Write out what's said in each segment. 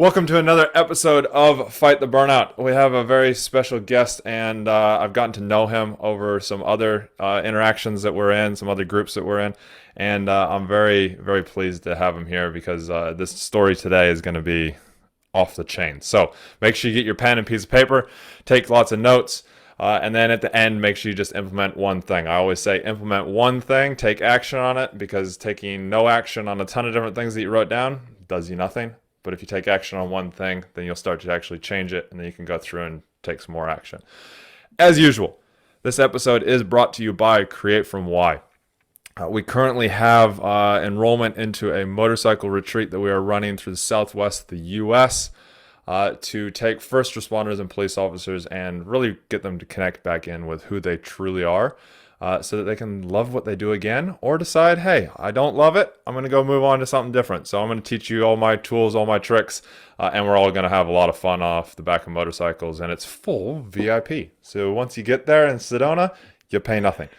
Welcome to another episode of Fight the Burnout. We have a very special guest, and I've gotten to know him over some other interactions that we're in, some other groups that we're in, and I'm very, very pleased to have him here because this story today is going to be off the chain. So make sure you get your pen and piece of paper, take lots of notes, and then at the end, make sure you just implement one thing. I always say implement one thing, take action on it, because taking no action on a ton of different things that you wrote down does you nothing. But if you take action on one thing, then you'll start to actually change it, and then you can go through and take some more action. As usual, this episode is brought to you by Create From Why. We currently have enrollment into a motorcycle retreat that we are running through the southwest of the U.S. To take first responders and police officers and really get them to connect back in with who they truly are, so that they can love what they do again, or decide, hey, I don't love it, I'm going to go move on to something different. So I'm going to teach you all my tools, all my tricks, and we're all going to have a lot of fun off the back of motorcycles, and it's full VIP. So once you get there in Sedona, you pay nothing.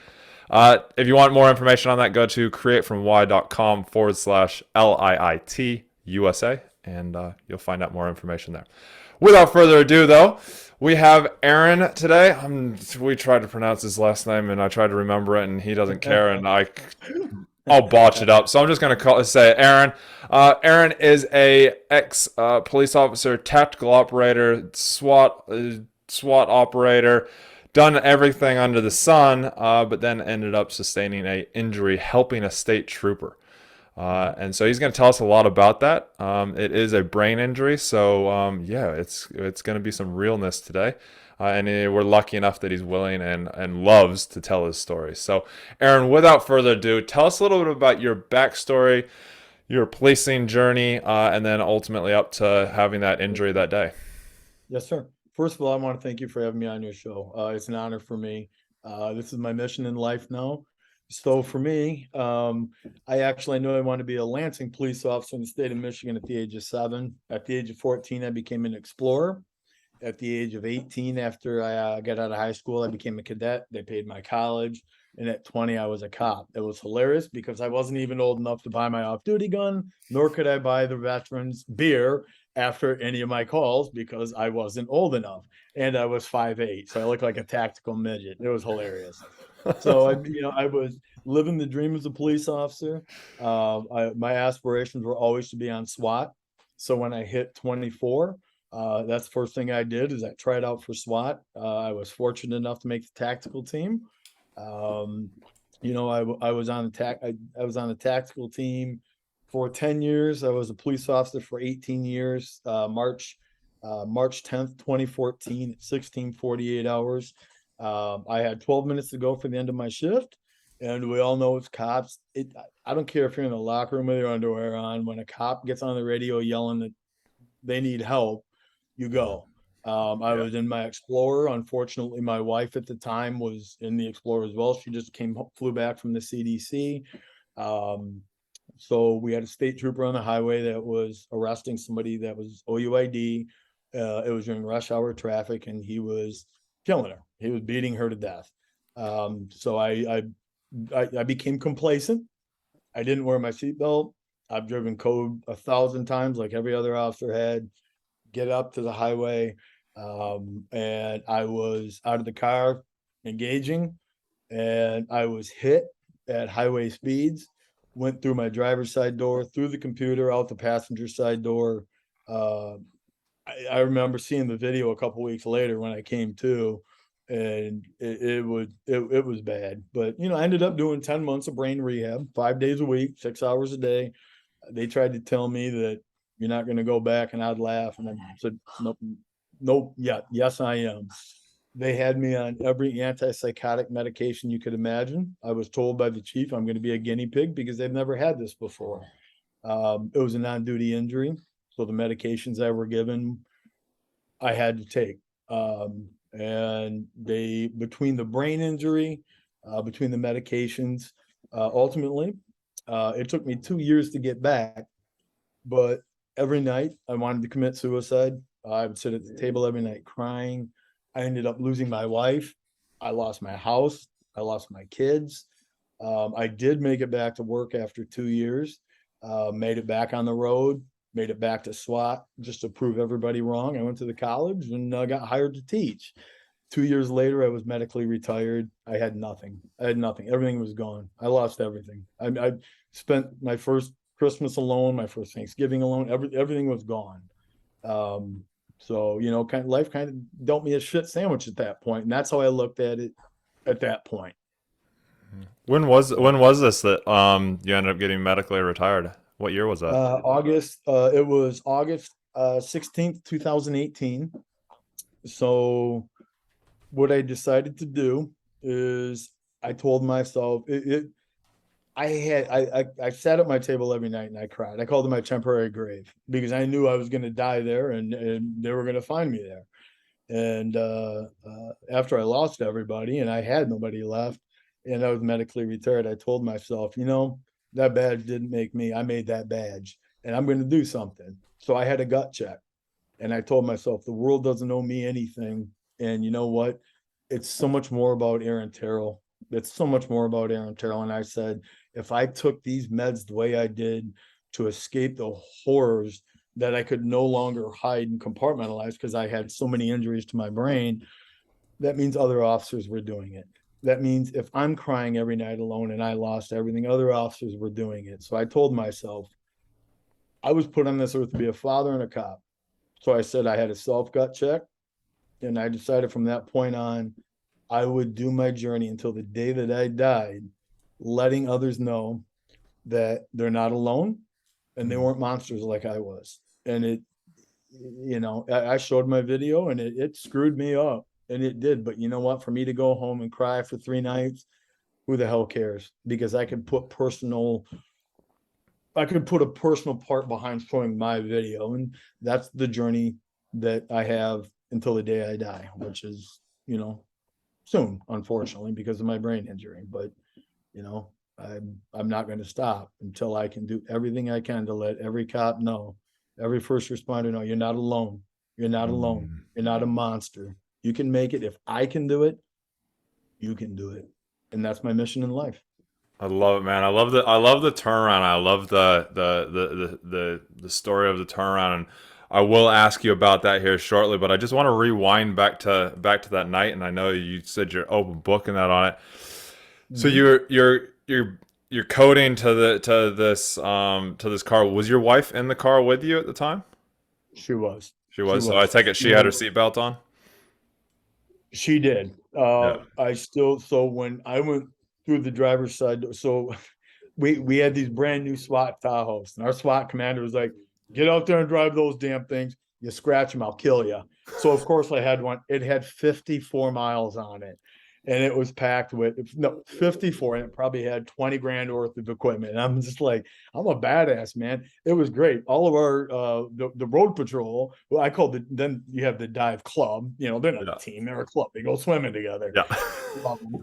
If you want more information on that, go to createfromwhy.com/LIIT USA, and you'll find out more information there. Without further ado, though, we have Aaron today. We tried to pronounce his last name, and I tried to remember it, and he doesn't care, and I'll botch it up. So I'm just going to say Aaron. Aaron is a ex-police officer, tactical operator, SWAT operator, done everything under the sun, but then ended up sustaining an injury helping a state trooper. And so he's going to tell us a lot about that. It is a brain injury, so yeah, it's going to be some realness today. And we're lucky enough that he's willing and loves to tell his story. So, Aaron, without further ado, tell us a little bit about your backstory, your policing journey, and then ultimately up to having that injury that day. Yes, sir. First of all, I want to thank you for having me on your show. It's an honor for me. This is my mission in life now. So for me, I knew I wanted to be a Lansing police officer in the state of Michigan at the age of 7. At the age of 14, I became an explorer. At the age of 18, after I got out of high school, I became a cadet. They paid my college. And at 20, I was a cop. It was hilarious because I wasn't even old enough to buy my off-duty gun, nor could I buy the veterans beer after any of my calls because I wasn't old enough. And I was 5'8", so I looked like a tactical midget. It was hilarious. So I was living the dream as a police officer. My aspirations were always to be on SWAT. So when I hit 24, that's the first thing I did is I tried out for SWAT. I was fortunate enough to make the tactical team. I was on I was on the tactical team for 10 years. I was a police officer for 18 years. March 10th, 2014 at 16:48 hours. I had 12 minutes to go for the end of my shift. And we all know it's cops. I don't care if you're in the locker room with your underwear on. When a cop gets on the radio yelling that they need help, you go. I was in my Explorer. Unfortunately, my wife at the time was in the Explorer as well. She just flew back from the CDC. So we had a state trooper on the highway that was arresting somebody that was OUID. It was during rush hour traffic, and he was killing her. He was beating her to death. So I became complacent. I didn't wear my seatbelt. I've driven code 1,000 times, like every other officer had. Get up to the highway, and I was out of the car engaging, and I was hit at highway speeds. Went through my driver's side door, through the computer, out the passenger side door. I remember seeing the video a couple weeks later when I came to, and it was bad. But I ended up doing 10 months of brain rehab, 5 days a week, 6 hours a day. They tried to tell me that you're not going to go back, and I'd laugh, and I said, nope, nope, yeah, yes, I am. They had me on every antipsychotic medication you could imagine. I was told by the chief I'm going to be a guinea pig because they've never had this before. It was a non-duty injury, so the medications I were given, I had to take. And between the brain injury, between the medications, ultimately, it took me 2 years to get back, but every night I wanted to commit suicide. I would sit at the table every night crying. I ended up losing my wife. I lost my house. I lost my kids. I did make it back to work after 2 years, made it back on the road. made it back to SWAT just to prove everybody wrong. I went to the college and got hired to teach. 2 years later, I was medically retired. I had nothing. I had nothing. Everything was gone. I lost everything. I spent my first Christmas alone, my first Thanksgiving alone. Everything was gone. So life kind of dealt me a shit sandwich at that point, and that's how I looked at it at that point. When was this that you ended up getting medically retired? What year was that? August. It was August 16th, 2018. So what I decided to do is I told myself I sat at my table every night and I cried. I called it my temporary grave because I knew I was going to die there and they were going to find me there. And after I lost everybody and I had nobody left and I was medically retired, I told myself, that badge didn't make me. I made that badge and I'm going to do something. So I had a gut check and I told myself the world doesn't owe me anything. And you know what? It's so much more about Aaron Terrill. It's so much more about Aaron Terrill. And I said, if I took these meds the way I did to escape the horrors that I could no longer hide and compartmentalize because I had so many injuries to my brain, that means other officers were doing it. That means if I'm crying every night alone and I lost everything, other officers were doing it. So I told myself, I was put on this earth to be a father and a cop. So I said I had a self gut check. And I decided from that point on, I would do my journey until the day that I died, letting others know that they're not alone and they weren't monsters like I was. And I showed my video and it screwed me up and it did. But you know what? For me to go home and cry for 3 nights, who the hell cares? Because I could put a personal part behind showing my video. And that's the journey that I have until the day I die, which is, soon, unfortunately, because of my brain injury. But, I'm not going to stop until I can do everything I can to let every cop know, every first responder know, you're not alone. You're not alone. You're not a monster. You can make it. If I can do it, you can do it. And that's my mission in life. I love it, man. I love the turnaround. I love the story of the turnaround, and I will ask you about that here shortly. But I just want to rewind back to that night, and I know you said you're open booking that on it. So you're coding to this car. Was your wife in the car with you at the time? She was. She She was. So I was. take it she had her seatbelt on. She did. Yeah. So when I went through the driver's side, so we had these brand new SWAT Tahoes, and our SWAT commander was like, "Get out there and drive those damn things. You scratch them, I'll kill you." So of course I had one. It had 54 miles on it, and it was packed with 54, and it probably had 20 grand worth of equipment. And I'm just like, I'm a badass, man. It was great. All of our the road patrol, well, I called it. Then you have the dive club. They're not a team; they're a club. They go swimming together. Yeah.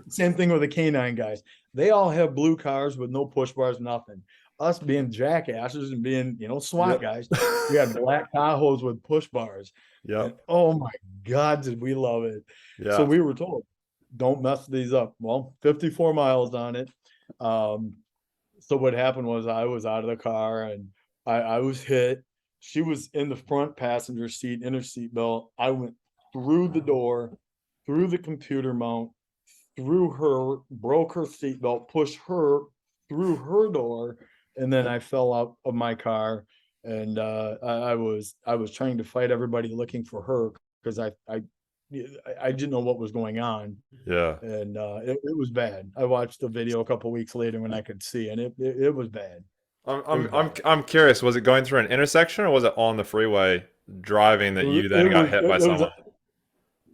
Same thing with the canine guys. They all have blue cars with no push bars, nothing. Us being jackasses and being, SWAT guys, we had black Tahoes with push bars. Yeah. And oh my God, did we love it. So Yeah. we were told, don't mess these up. Well, 54 miles on it. So what happened was I was out of the car and I was hit. She was in the front passenger seat in her seatbelt. I went through the door, through the computer mount, through her, broke her seatbelt, pushed her through her door, and then I fell out of my car. And I was trying to fight everybody looking for her because I didn't know what was going on. Yeah. And it was bad. I watched the video a couple weeks later when I could see, and it was bad. I'm curious. Was it going through an intersection or was it on the freeway driving that you then got hit by someone?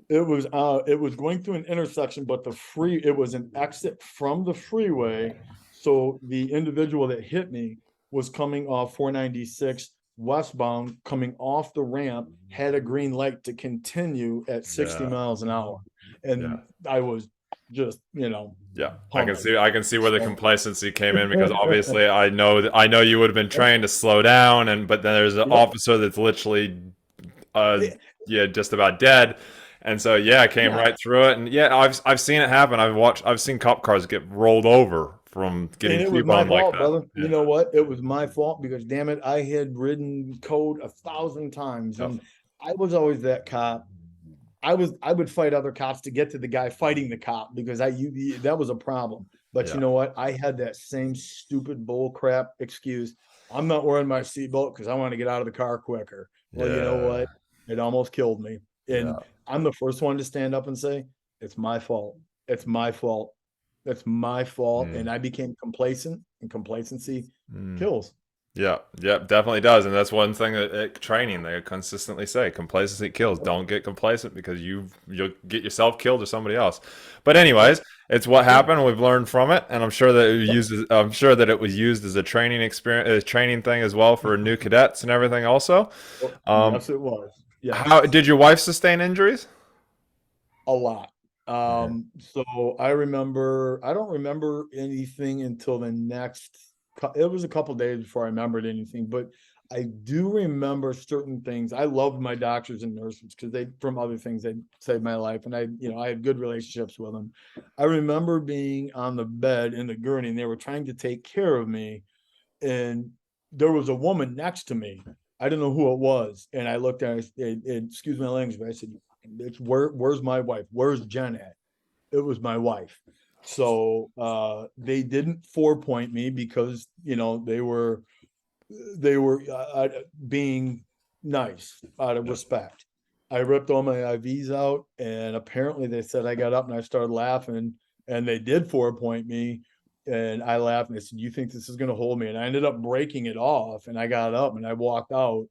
It was going through an intersection, but it was an exit from the freeway. So the individual that hit me was coming off 496 westbound, coming off the ramp, had a green light to continue at 60 miles an hour. And I was just, Yeah, I can see where the complacency came in because obviously I know you would have been trained to slow down, but then there's an officer that's literally just about dead. And so I came right through it, and I've seen it happen. I've seen cop cars get rolled over from And getting it was my T-boned like fault, that. brother. You Yeah. know what? It was my fault because damn it, I had ridden code 1,000 times, Yep. and I was always that cop. I would fight other cops to get to the guy fighting the cop because that was a problem. But Yeah. you know what? I had that same stupid bull crap excuse. I'm not wearing my seatbelt because I want to get out of the car quicker. Well, you know Yeah. what? It almost killed me. Yeah. And I'm the first one to stand up and say, it's my fault. It's my fault. It's my fault. Mm. And I became complacent, and complacency Mm. kills. Yeah, yeah, definitely does, and that's one thing that at training they consistently say: complacency kills. Don't get complacent because you'll get yourself killed or somebody else. But Yep. anyways, it's what Yep. happened. We've learned from it, and I'm sure that Yep. I'm sure that it was used as a training experience, a training thing as well for new cadets and everything. Also, Oh, um, yes, it was. how Yes. did your wife sustain injuries? A lot. Yeah. So I don't remember anything until the next, it was a couple days before I remembered anything, but I do remember certain things. I loved my doctors and nurses because from other things, they saved my life. And I had good relationships with them. I remember being on the bed in the gurney and they were trying to take care of me. And there was a woman next to me. I didn't know who it was. And I looked at her, and excuse my language, but I said, where's my wife? Where's Jen at? It was my wife. So they didn't 4 point me because they were being nice out of Yep. respect. I ripped all my IVs out, and apparently they said I got up and I started laughing, and they did 4 point me, and I laughed and they said, "You think this is going to hold me?" And I ended up breaking it off, and I got up and I walked out,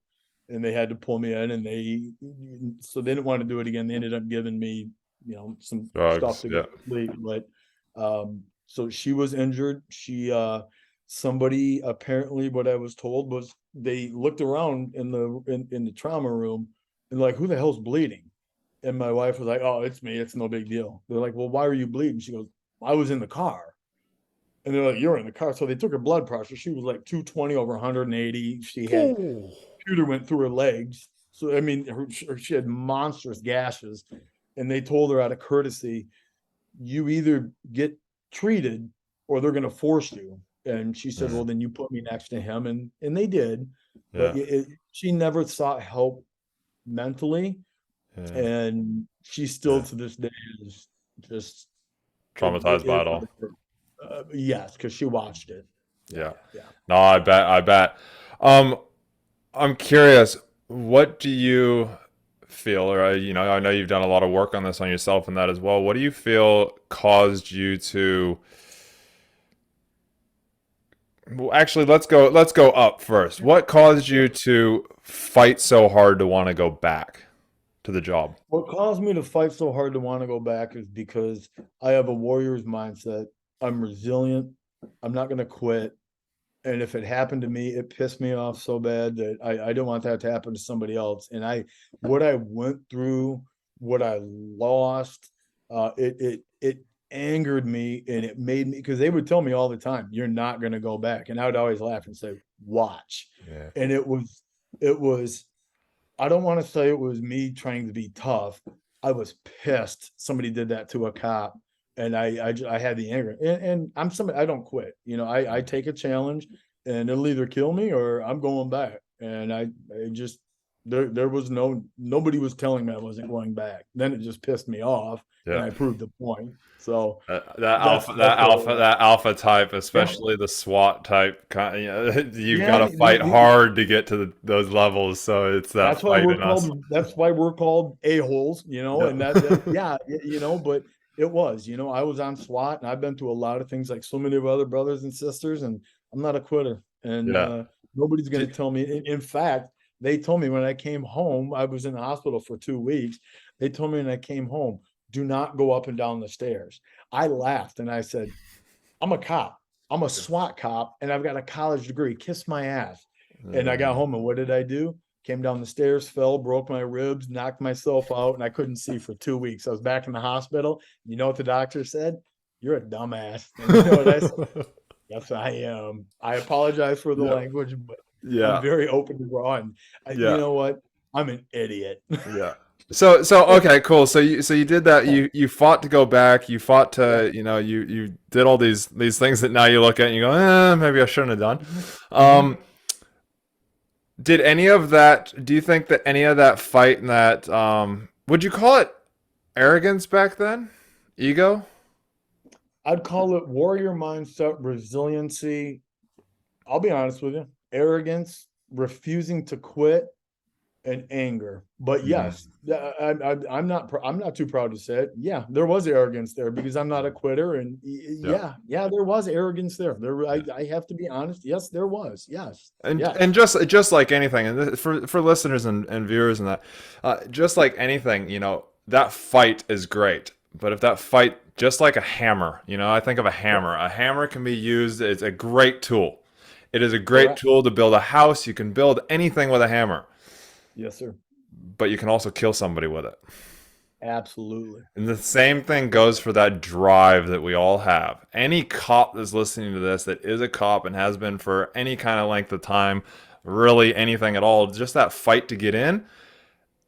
and they had to pull me in, and they didn't want to do it again. They ended up giving me, some stuff Drugs. to go Yeah. to sleep, but so she was injured. Somebody apparently, what I was told was they looked around in the trauma room and like, who the hell's bleeding? And my wife was like, "Oh, it's me. It's no big deal." They're like, "Well, why are you bleeding?" She goes, "I was in the car." And they're like, "You're in the car." So they took her blood pressure. She was like 220 over 180. She had Ooh. computer went through her legs. So I mean, she had monstrous gashes, and they told her out of courtesy, "You either get treated or they're going to force you." And she said, "Well, Mm. then you put me next to him," and they did, but Yeah. she never sought help mentally, Yeah. and she still Yeah. to this day is just Traumatized by it it all. yes, because she watched it. Yeah, Yeah. yeah. No, I bet. I bet. Um, I'm curious, what do you feel, or I know you've done a lot of work on this on yourself and that as well. What do you feel caused you to? Well, actually, let's go up first. What caused you to fight so hard to want to go back to the job? What caused me to fight so hard to want to go back is because I have a warrior's mindset. I'm resilient. I'm not going to quit. And if it happened to me, it pissed me off so bad that I don't want that to happen to somebody else. And what I went through, what I lost, it angered me, and it made me, because they would tell me all the time, "You're not going to go back," and I would always laugh and say, "Watch." Yeah. And it was. I don't want to say it was me trying to be tough. I was pissed somebody did that to a cop, and I had the anger. And I'm somebody, I don't quit. I take a challenge, and it'll either kill me or I'm going back. And I just there was nobody was telling me I wasn't going back. Then it just pissed me off, and Yeah. I proved the point. So That that's alpha, that's that where alpha, we're at. that alpha type, Yeah, especially the SWAT type, you've got yeah. to fight hard to get to those levels. So it's that fight in us. That's why we're called a-holes, and that Yeah. yeah, but it was, I was on SWAT, and I've been through a lot of things like so many of other brothers and sisters, and I'm not a quitter, and Yeah. nobody's going D- to tell me. In fact, they told me when I came home, I was in the hospital for 2 weeks. They told me when I came home, "Do not go up and down the stairs." I laughed and I said, "I'm a cop. I'm a SWAT cop, and I've got a college degree. Kiss my ass." And I got Mm. home, and what did I do? Came down the stairs, fell, broke my ribs, knocked myself out, and I couldn't see for 2 weeks. I was back in the hospital. You know what the doctor said? "You're a dumbass." And you know what I said? "Yes, I am. I apologize for the Yeah. language, but I'm Yeah. very open to raw. And you Yeah. know what? I'm an idiot." Yeah. So okay, cool. So you did that. You fought to go back. You fought to, you did all these things that now you look at and you go, maybe I shouldn't have done. Mhm. Mhm. Um, did any of that? Do you think that any of that fight and that would you call it arrogance back then? Ego? I'd call it warrior mindset, resiliency. I'll be honest with you, arrogance, refusing to quit, and anger. But Mm, yes, I'm not too proud to say it. Yeah, there was arrogance there because I'm not a quitter, and yeah. yeah, there was arrogance there. Yeah. I have to be honest. Yes, there was. Yes, And yes, just like anything, and for listeners and viewers and that, just like anything, that fight is great. But if that fight, just like a hammer, I think of a correct, hammer. A hammer can be used. It's a great tool. It is a great correct. tool to build a house. You can build anything with a hammer, Yes, sir. but you can also kill somebody with it. Absolutely. And the same thing goes for that drive that we all have. Any cop that's listening to this that is a cop and has been for any kind of length of time, really anything at all, just that fight to get in,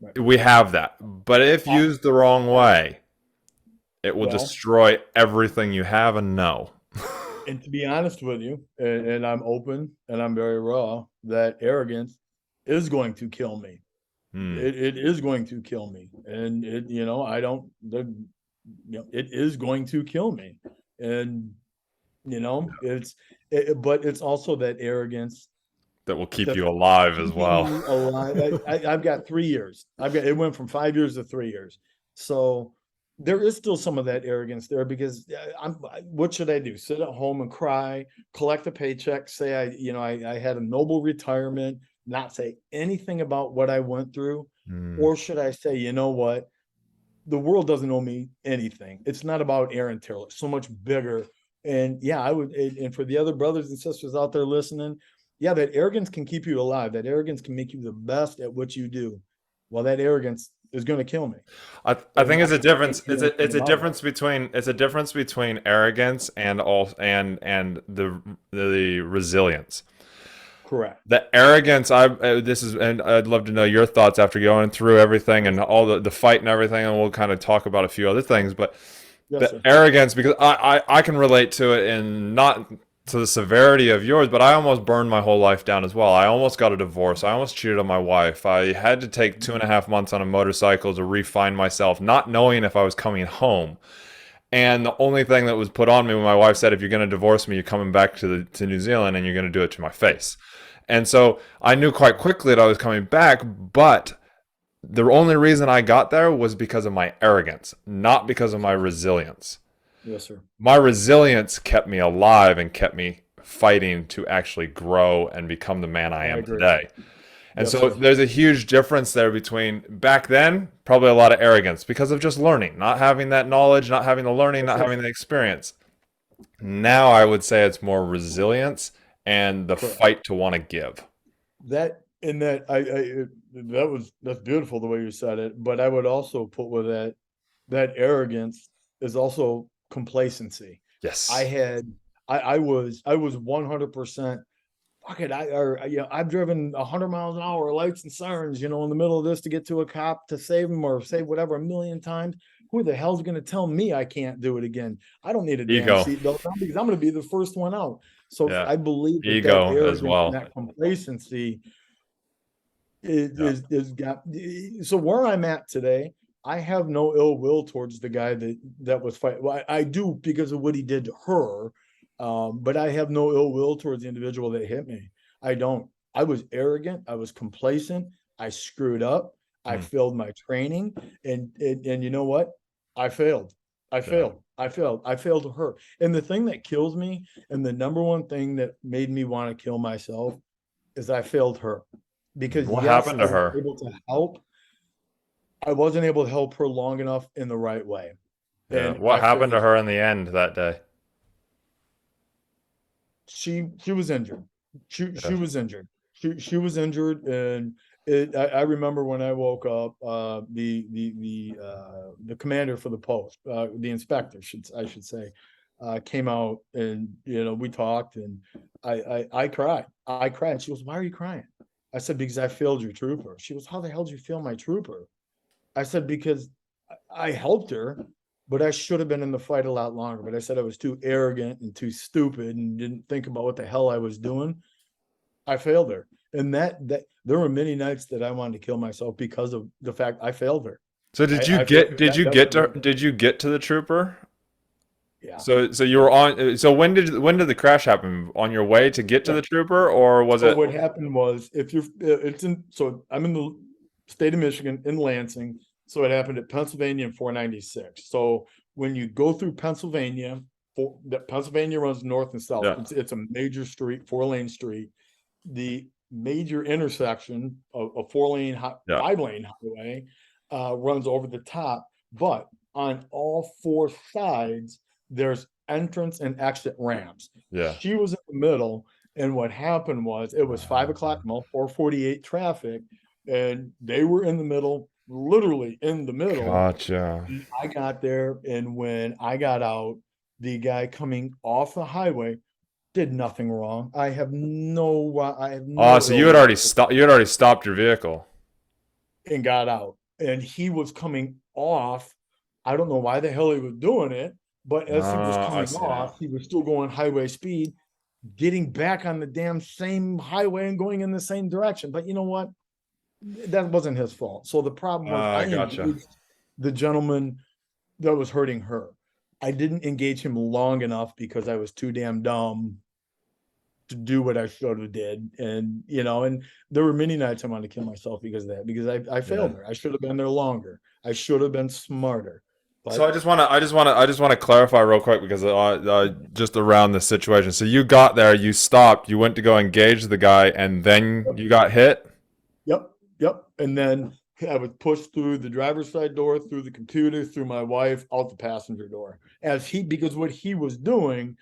Right. we have that. But if Uh, used the wrong way, it will well, destroy everything you have and know. and to be honest with you, and I'm open and I'm very raw, that arrogance is going to kill me. Hmm. It is going to kill me, and I don't. It is going to kill me, and but it's also that arrogance That will keep that's you alive as keeping well. me alive. I've got 3 years. It went from 5 years to 3 years. So there is still some of that arrogance there because what should I do? Sit at home and cry, collect a paycheck, say I had a noble retirement, not say anything about what I went through, Hmm. or should I say, you know what? The world doesn't owe me anything. It's not about Aaron Terrill. It's so much bigger. And yeah, I would, and for the other brothers and sisters out there listening, yeah, that arrogance can keep you alive. That arrogance can make you the best at what you do. Well, that arrogance is going to kill me, I and think it's a I can't difference. do It's anything a about it. difference between arrogance and all and the resilience. Correct. The arrogance, and I'd love to know your thoughts after going through everything and all the fight and everything, and we'll kind of talk about a few other things. But Yes, the sir. arrogance, because I can relate to it, and not to the severity of yours, but I almost burned my whole life down as well. I almost got a divorce. I almost cheated on my wife. I had to take 2.5 months on a motorcycle to refine myself, not knowing if I was coming home. And the only thing that was put on me when my wife said, "If you're going to divorce me, you're coming back to New Zealand, and you're going to do it to my face." And so I knew quite quickly that I was coming back, but the only reason I got there was because of my arrogance, not because of my resilience. Yes, sir. My resilience kept me alive and kept me fighting to actually grow and become the man I I am agree. today. And Yes, so sir. there's a huge difference there between back then, probably a lot of arrogance because of just learning, not having that knowledge, not having the learning, That's not right. having the experience. Now I would say it's more resilience and the Correct. fight to want to give. That in that that's beautiful the way you said it. But I would also put with that arrogance is also complacency. I Yes. had I was 100%. Fuck it. I've driven 100 miles an hour, lights and sirens, in the middle of this to get to a cop to save him or save whatever a million times. Who the hell's going to tell me I can't do it again? I don't need a damn Ego. seatbelt on because I'm going to be the first one out. So Yeah. I believe that Ego as arrogance and well. that complacency is, Yeah. is got. So where I'm at today, I have no ill will towards the guy that was fighting. Well, I do because of what he did to her, but I have no ill will towards the individual that hit me. I don't. I was arrogant. I was complacent. I screwed up. I Mm, failed my training, and you know what? I failed. I yeah. failed. I failed. I failed her. And the thing that kills me, and the number one thing that made me want to kill myself, is I failed her. Because What yes, happened I to was her? able to help. I wasn't able to help her long enough in the right way. Yeah. And What I happened to failed. her in the end that day? She was injured. She Yeah. was injured. She was injured, and I remember when I woke up, the commander for the post, the inspector I should say, came out, and we talked, and I cried. I cried. She goes, "Why are you crying?" I said, "Because I failed your trooper." She goes, "How the hell did you fail my trooper?" I said, because I helped her, but I should have been in the fight a lot longer. But I said I was too arrogant and too stupid and didn't think about what the hell I was doing. I failed her. And that there were many nights that I wanted to kill myself because of the fact I failed her. So I failed her. did you get to the trooper? Yeah. So you were on. So when did the crash happen? On your way to get to Yeah. the trooper, or was So it? what happened was, if you're, it's in, so I'm in the state of Michigan in Lansing. So it happened at Pennsylvania and 496. So when you go through Pennsylvania, Pennsylvania runs north and south. Yeah, It's a major street, 4-lane street. The major intersection of a 4-lane, yeah, 5-lane highway runs over the top, but on all 4 sides, there's entrance and exit ramps. yeah. She was in the middle, and what happened was, it was 5 o'clock, 448 traffic, and they were in the middle, literally in the middle. Gotcha. I got there, and when I got out, the guy coming off the highway did nothing wrong. I have Oh, no so ill will, you had already stopped your vehicle. and got out. And he was coming off. I don't know why the hell he was doing it, but as he was I coming see now. off, he was still going highway speed, getting back on the damn same highway and going in the same direction. But you know what? That wasn't his fault. So the problem was, I Gotcha. engaged the gentleman that was hurting her. I didn't engage him long enough because I was too damn dumb to do what I should have did. And, and there were many nights I wanted to kill myself because of that, because I Yeah. failed her. I should have been there longer. I should have been smarter. So But I just want to clarify real quick because just around this situation. So you got there, you stopped, you went to go engage the guy, and then you got hit. yep, yep. And then I would push through the driver's side door, through the computer, through my wife, out the passenger door. Because what he was doing,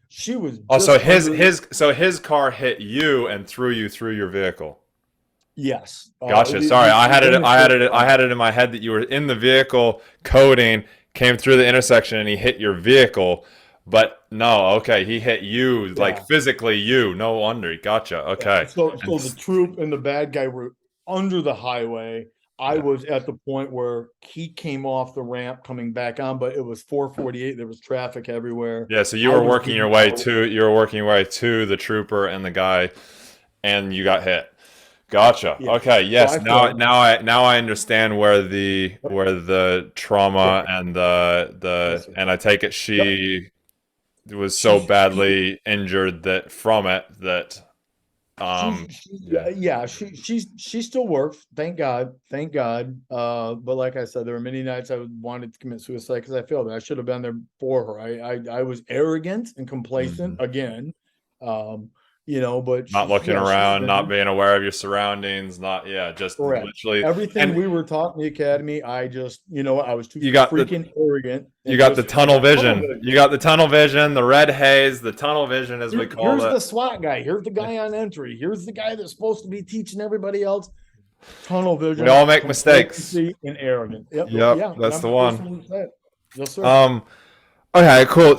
she was Oh, just under. so his car hit you and threw you through your vehicle. Yes. Gotcha. Sorry, I had it in my head that you were in the vehicle coding, came through the intersection, and he hit your vehicle. But no, okay, he hit you, like Yeah. physically you. No wonder. Gotcha. Yeah. Okay. So the troop and the bad guy were under the highway. I Yeah. was at the point where he came off the ramp coming back on, but it was 448. There was traffic everywhere. Yeah, so I was getting out. you were working your way to the trooper and the guy, and you got hit. Gotcha. Yeah. Okay. So Yes. I felt, Now I understand yep, where the yep, trauma and yes, sir. and I take it Yep. she was so She badly injured that from it that yeah. yeah, she still works, thank God, thank God. But like I said, there were many nights I wanted to commit suicide because I failed her. I should have been there for her. I was arrogant and complacent Mhm. again. um but Not looking yeah, she's around, not been being aware of your surroundings, not yeah, just correct. literally Everything and we were taught in the academy, I just, I was too you got the freaking arrogant you and got the just, I tunnel got tunnel vision. vision. You got the tunnel vision, the red haze, the tunnel vision as we call Here's it. the SWAT guy. Here's the guy on entry. Here's the guy that's supposed to be teaching everybody else. Tunnel We vision, all make mistakes. complacency, and arrogance. Yep. Yep, Yeah. And that's I'm the the first one. one to say it. Yes, sir. Um, okay, cool.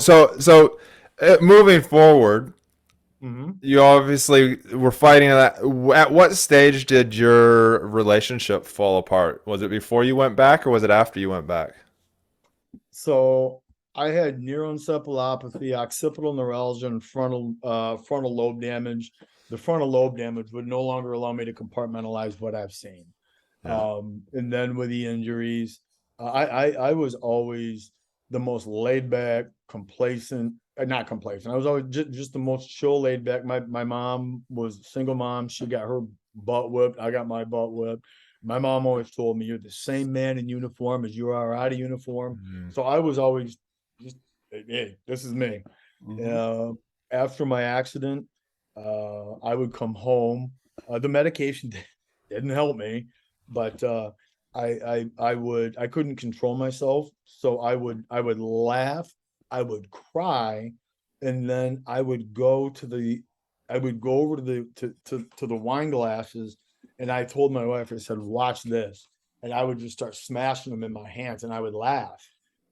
Moving forward, Hmm. you obviously were fighting that. At what stage did your relationship fall apart? Was it before you went back, or was it after you went back? So I had neuroencephalopathy, occipital neuralgia, and frontal lobe damage. The frontal lobe damage would no longer allow me to compartmentalize what I've seen. Yeah. And then with the injuries, I was always the most laid back, complacent, not complacent. I was always just the most chill, laid back. My mom was a single mom. She got her butt whipped. I got my butt whipped. My mom always told me, "You're the same man in uniform as you are out of uniform." Mhm. So I was always just, hey, this is me. Mhm. Uh, After my accident, I would come home. The medication didn't help me, but I couldn't control myself, so I would laugh, I would cry, and then I would go over to the wine glasses, and I told my wife, I said, "Watch this," and I would just start smashing them in my hands, and I would laugh,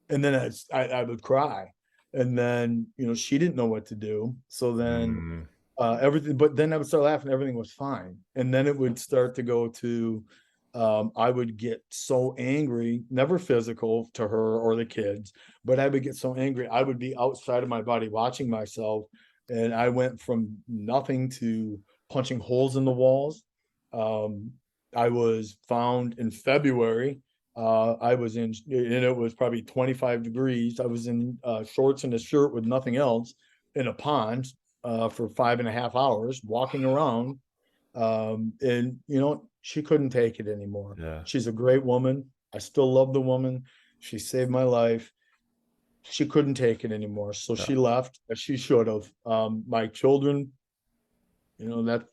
and then I would cry, and then she didn't know what to do, so then everything, but then I would start laughing, everything was fine, and then it would start to go to I would get so angry, never physical to her or the kids, but I would get so angry. I would be outside of my body watching myself. And I went from nothing to punching holes in the walls. Um, I was found in February. I was in, and it was probably 25 degrees. I was in shorts and a shirt with nothing else in a pond for 5.5 hours walking around. And she couldn't take it anymore. Yeah. She's a great woman. I still love the woman. She saved my life. She couldn't take it anymore, so Yeah. she left, as she should have. My children, that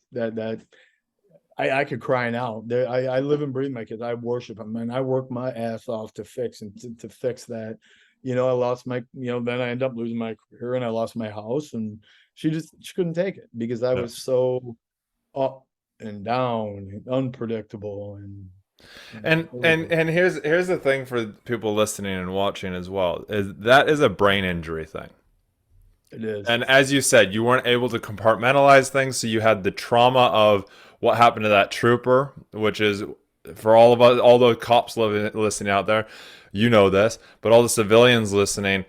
I could cry now. I live and breathe my kids. I worship them, and I work my ass off to fix and to fix that. I lost my, then I ended up losing my career, and I lost my house, and she couldn't take it because I Yeah. was so up and down and unpredictable, and And it and was and here's the thing for people listening and watching as well, is that is a brain injury thing. it is. And as you said, you weren't able to compartmentalize things, so you had the trauma of what happened to that trooper, which is for all of us, all the cops listening out there, you know this, but all the civilians listening,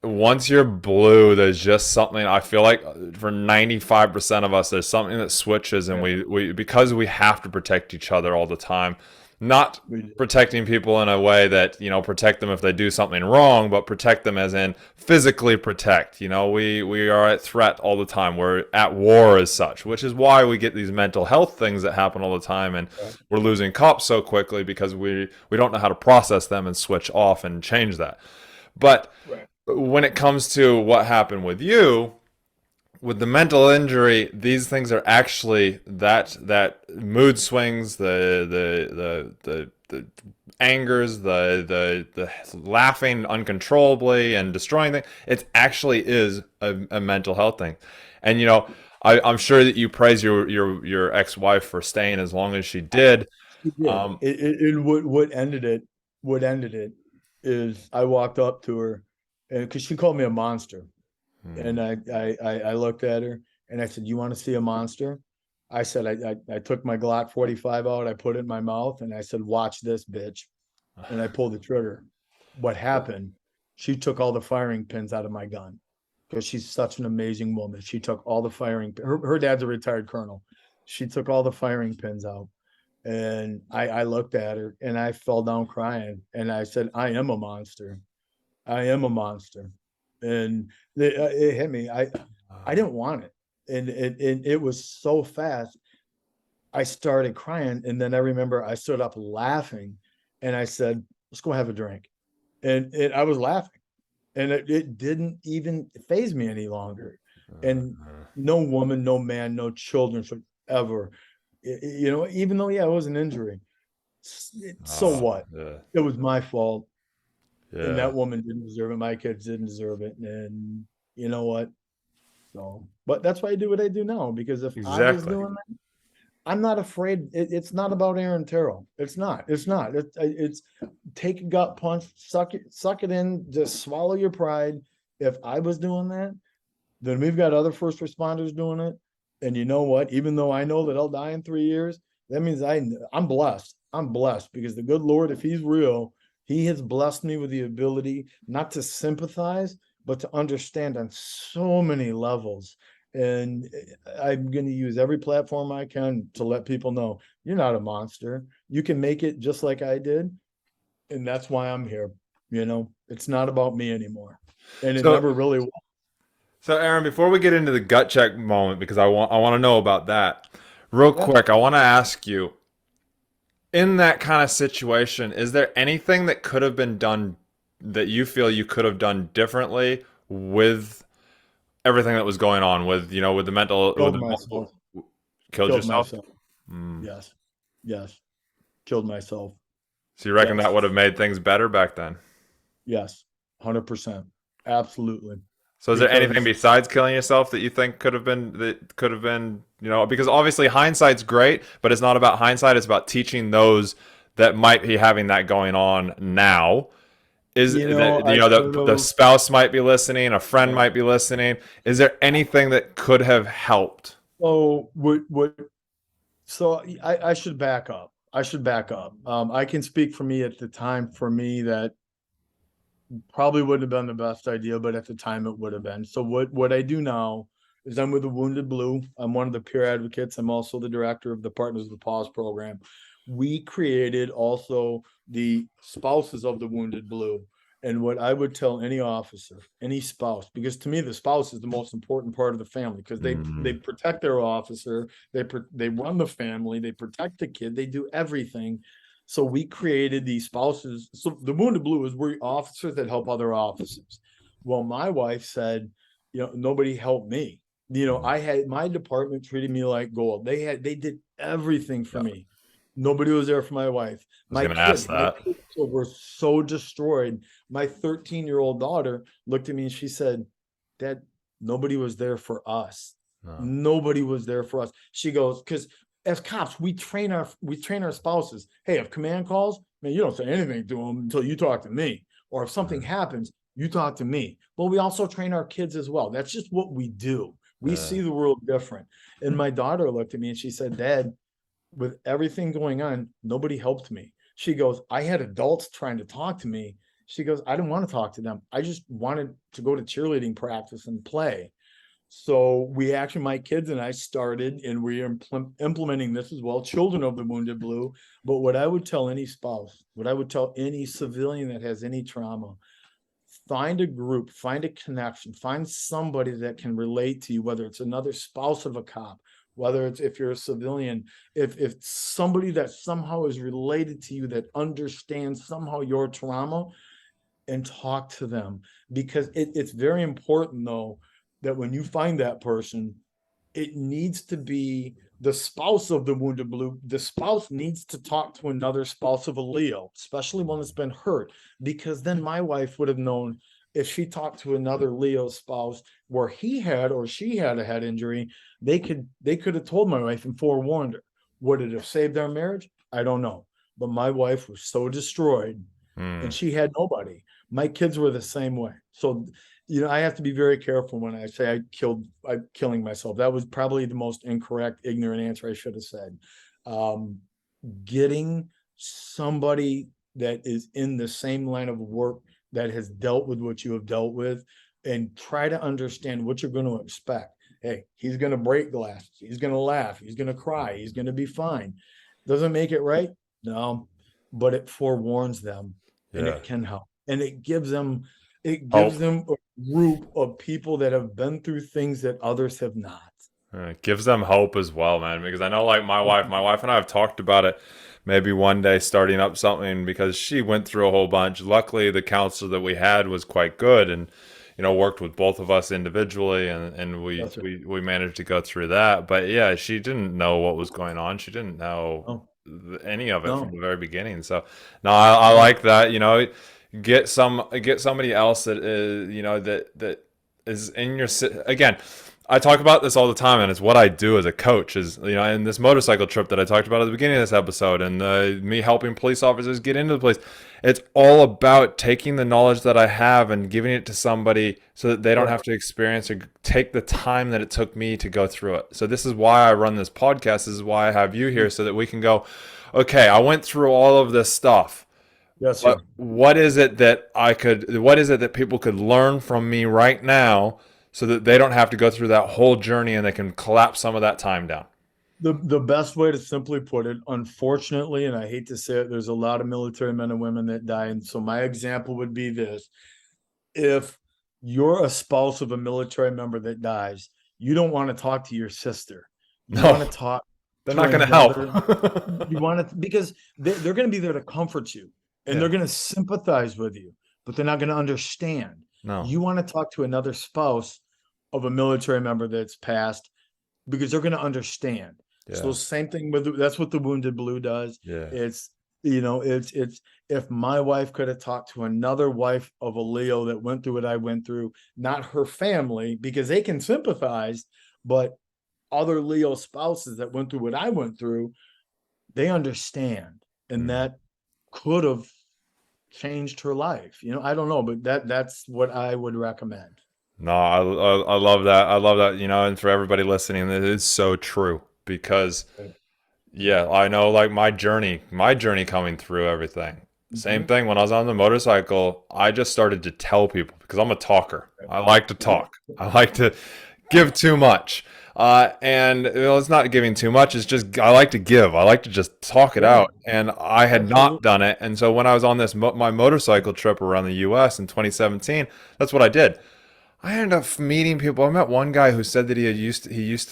once you're blue, there's just something. I feel like for 95% of us, there's something that switches, and Yeah, we because we have to protect each other all the time, not we did. protecting people in a way that protect them if they do something wrong, but protect them as in physically protect. We are at threat all the time. We're at war as such, which is why we get these mental health things that happen all the time, and Right. we're losing cops so quickly because we don't know how to process them and switch off and change that. But Right. when it comes to what happened with you, with the mental injury, these things are actually that mood swings, the angers, the laughing uncontrollably and destroying things. It actually is a mental health thing, and I'm sure that you praise your ex-wife for staying as long as she did. She did. Um, What ended it is I walked up to her, and because she called me a monster, hmm, and I looked at her and I said, "You want to see a monster?" I said, I took my Glock 45 out, I put it in my mouth, and I said, "Watch this, bitch," and I pulled the trigger. What happened? She took all the firing pins out of my gun because she's such an amazing woman. She took all the firing. Her dad's a retired colonel. She took all the firing pins out. And I looked at her and I fell down crying. And I said, "I am a monster. I am a monster." And it hit me. I didn't want it. And it was so fast. I started crying. And then I remember I stood up laughing and I said, "Let's go have a drink." And I was laughing. And it didn't even phase me any longer. And no woman, no man, no children should ever, even though, yeah, it was an injury. So what? yeah, It was my fault. And yeah, that woman didn't deserve it. My kids didn't deserve it. And you know what? So, but that's why I do what I do now, because if I was exactly. doing that, I'm not afraid. It's not about Aaron Terrill. It's not. It's not. It's take a gut punch, suck it in, just swallow your pride. If I was doing that, then we've got other first responders doing it. And you know what? Even though I know that I'll die in 3 years, that means I'm blessed. I'm blessed because the good Lord, if he's real, he has blessed me with the ability not to sympathize, but to understand on so many levels. And I'm going to use every platform I can to let people know you're not a monster. You can make it just like I did. And that's why I'm here. It's not about me anymore. And it So never really was. So, Aaron, before we get into the gut check moment, because I want to know about that real Yeah. quick, I want to ask you, in that kind of situation, is there anything that could have been done that you feel you could have done differently with everything that was going on with the mental with Killed the myself. killed Killed yourself? myself. Hmm. Yes. Yes. Killed myself. So you reckon that Yes. would have made things better back then? Yes. 100%. Absolutely. So is there anything Because besides killing yourself that you think could have been, because obviously hindsight's great, but it's not about hindsight, it's about teaching those that might be having that going on now. Is that I could the have. spouse might be listening, a friend Yeah. might be listening. Is there anything that could have helped? So what so I should back up. I should back up. I can speak for me at the time. For me, that probably wouldn't have been the best idea, but at the time it would have been. So what I do now is I'm with the Wounded Blue. I'm one of the peer advocates. I'm also the director of the Partners of the Paws program. We created also the spouses of the Wounded Blue. And what I would tell any officer, any spouse, because to me the spouse is the most important part of the family, because they Mm, protect their officer, they run the family, they protect the kid, they do everything. So we created these spouses. So the Wounded Blue is we're officers that help other officers. Well, my wife said, nobody helped me. mm. I had my department treated me like gold. They did everything for Yeah, I me. Nobody was there for my wife. was gonna ask My that. kids were so destroyed. My 13-year-old daughter looked at me and she said, Dad, nobody was there for us. No. Nobody was there for us. She goes, because as cops, we train our spouses. Hey, if command calls, man, you don't say anything to them until you talk to me. Or if something Mm, happens, you talk to me. Well, we also train our kids as well. That's just what we do. We yeah. see the world different. And my daughter looked at me and she said, Dad, with everything going on, nobody helped me. She goes, I had adults trying to talk to me. She goes, I didn't want to talk to them. I just wanted to go to cheerleading practice and play. So we actually, my kids and I started, and we are implementing this as well, Children of the Wounded Blue. But what I would tell any spouse, what I would tell any civilian that has any trauma, find a group, find a connection, find somebody that can relate to you, whether it's another spouse of a cop, whether it's if you're a civilian, if somebody that somehow is related to you that understands somehow your trauma, and talk to them, because it's very important though that when you find that person, it needs to be the spouse of the Wounded Blue. The spouse needs to talk to another spouse of a Leo, especially one that's been hurt, because then my wife would have known if she talked to another Leo spouse where he had or she had a head injury, they could have told my wife and forewarned her. Would it have saved our marriage? I don't know. But my wife was so destroyed and Mm. she had nobody. My kids were the same way. So, I have to be very careful when I say I'm killing myself. That was probably the most incorrect, ignorant answer I should have said. Um, Getting somebody that is in the same line of work that has dealt with what you have dealt with and try to understand what you're going to expect. Hey, he's going to break glass. He's going to laugh. He's going to cry. He's going to be fine. Doesn't make it right? No, but it forewarns them and Yeah. it can help. And it gives them Hope. a group of people that have been through things that others have not. It gives them hope as well, man. Because I know, like my wife and I have talked about it. Maybe one day starting up something because she went through a whole bunch. Luckily, the counselor that we had was quite good and worked with both of us individually, and we That's right. we managed to go through that. But yeah, she didn't know what was going on. She didn't know No, any of it from no, the very beginning. So no, I no. like that. Get somebody else that is that is in your again. I talk about this all the time, and it's what I do as a coach. Is in this motorcycle trip that I talked about at the beginning of this episode, and me helping police officers get into the police. It's all about taking the knowledge that I have and giving it to somebody so that they don't have Correct. to experience or take the time that it took me to go through it. So this is why I run this podcast. This is why I have you here so that we can go, okay, I went through all of this stuff. Yes, But sir. what is it that people could learn from me right now so that they don't have to go through that whole journey and they can collapse some of that time down? The best way to simply put it, unfortunately, and I hate to say it, there's a lot of military men and women that die. And so my example would be this. If you're a spouse of a military member that dies, you don't want to talk to your sister. You want to No, talk they're to not going to help. another. You want to, because they're going to be there to comfort you and they're Yeah. going to sympathize with you, but they're not going to understand. No. You want to talk to another spouse of a military member that's passed because they're going to understand. So Yeah. same thing with that's what the Wounded Blue does. Yeah. It's it's if my wife could have talked to another wife of a Leo that went through what I went through, not her family because they can sympathize, but other Leo spouses that went through what I went through, they understand, and Mm. that could have changed her life. I don't know, but that's what I would recommend. No, I love that. I love that. And for everybody listening, it is so true because Yeah, I know, like my journey coming through everything. Same Mhm. thing when I was on the motorcycle, I just started to tell people because I'm a talker. I like to Yep. talk. I like to give too much. And it's not giving too much, it's just I like to give. I like to just talk it Yeah, out. And I had not absolutely. done it. And so when I was on this my motorcycle trip around the US in 2017, that's what I did. I ended up meeting people. I met one guy who said that he used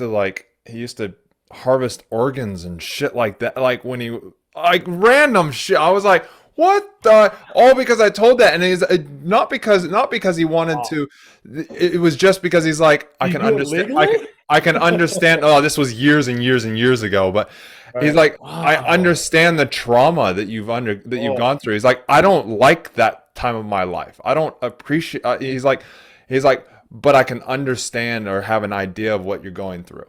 to harvest organs and shit like that. Like when he like random shit. I was like, what the? All because I told that, and he's not because he wanted Wow. to. It was just because he's like, I You can do it understand. I can legally? I can understand. Oh, this was years and years and years ago, but he's Right. like, I Wow. understand the trauma that you've Oh, gone through. He's like, I don't like that time of my life. I don't appreciate. He's like, but I can understand or have an idea of what you're going through.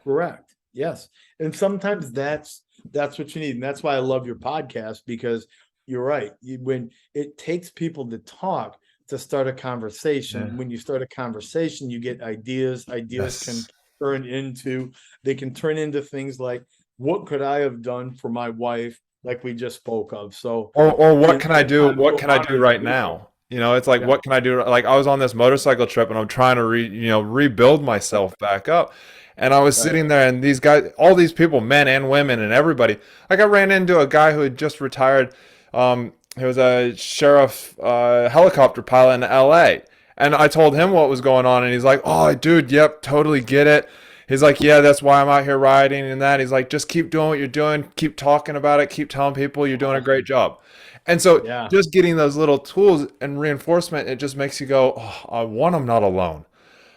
correct. Yes. And sometimes that's what you need. And that's why I love your podcast, because you're right. When it takes people to talk to start a conversation, Yeah. when you start a conversation, you get ideas. Ideas can Yes. turn into things like, what could I have done for my wife, like we just spoke of. So, Or what you can I know, do? I'm What so can I do honored to right be here. now? It's like, Yeah. what can I do? Like I was on this motorcycle trip and I'm trying to rebuild myself back up. And I was Right. sitting there and these guys, all these people, men and women and everybody, like I ran into a guy who had just retired. He was a sheriff helicopter pilot in LA. And I told him what was going on and he's like, "Oh, dude, yep, totally get it." He's like, "Yeah, that's why I'm out here riding and that." He's like, "Just keep doing what you're doing, keep talking about it, keep telling people you're doing a great Awesome. job." And so Yeah. just getting those little tools and reinforcement, it just makes you go, oh, one, I'm not alone.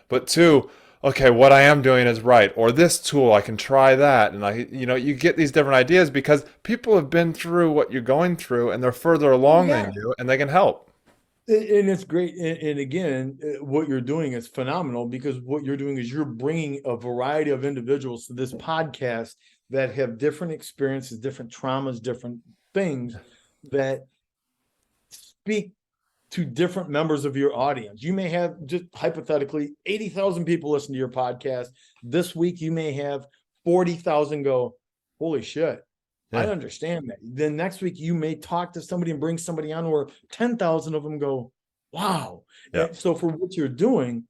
But two, okay, what I am doing is right. Or this tool, I can try that. And you get these different ideas because people have been through what you're going through and they're further along than Yeah. you and they can help. And it's great. And again, what you're doing is phenomenal, because what you're doing is you're bringing a variety of individuals to this podcast that have different experiences, different traumas, different things that speak to different members of your audience. You may have, just hypothetically, 80,000 people listen to your podcast. This week, you may have 40,000 go, holy shit, I Yeah. understand that. Then next week, you may talk to somebody and bring somebody on where 10,000 of them go, wow. Yeah. And so for what you're doing,